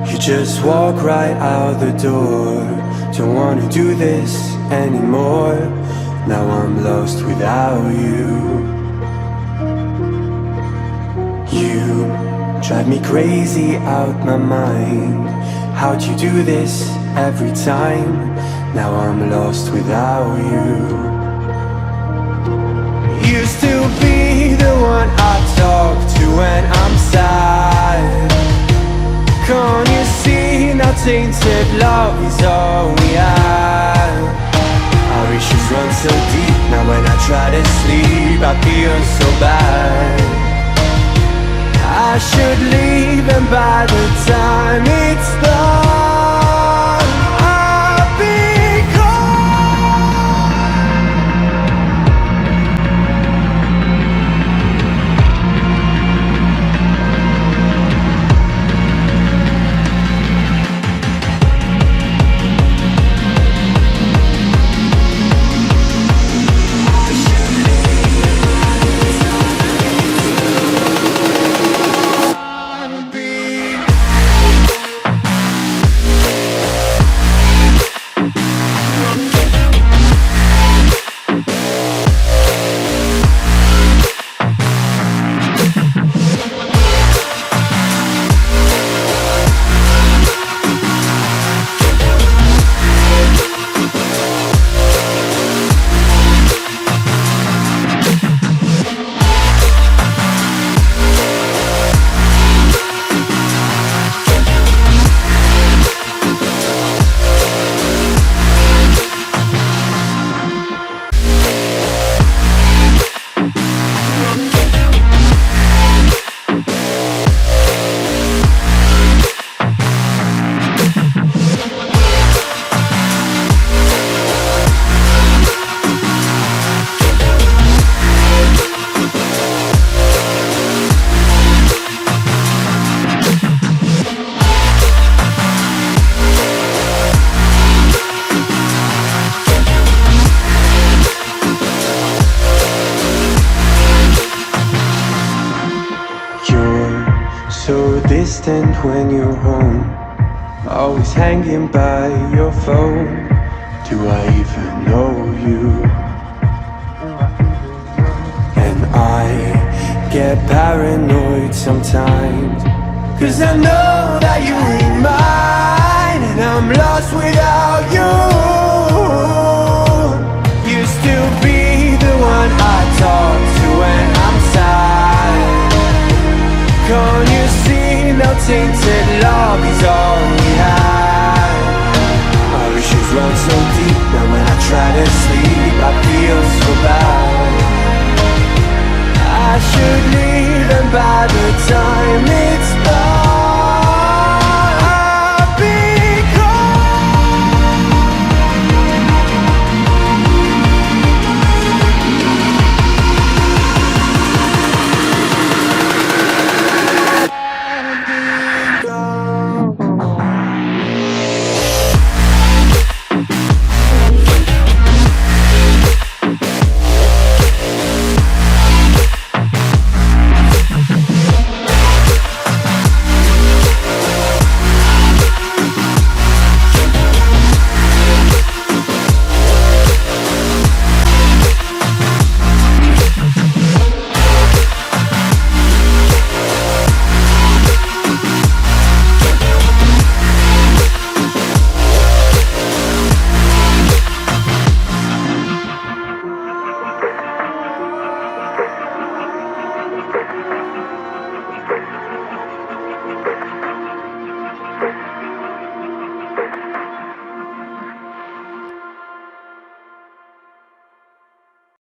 You just walk right out the door. Don't wanna do this anymore. Now I'm lost without you. You drive me crazy out my mind. How'd you do this every time? Now I'm lost without you. Used to be the one I talk to when I'm sad. Can't you see now tainted love is all we have? Our issues run so deep. Now when I try to sleep I feel so bad. I should leave, and by the time it's done I'll be gone. So distant when you're home, always hanging by your phone. Do I even know you? And I get paranoid sometimes, 'cause I know that you ain't mine, and I'm lost without you.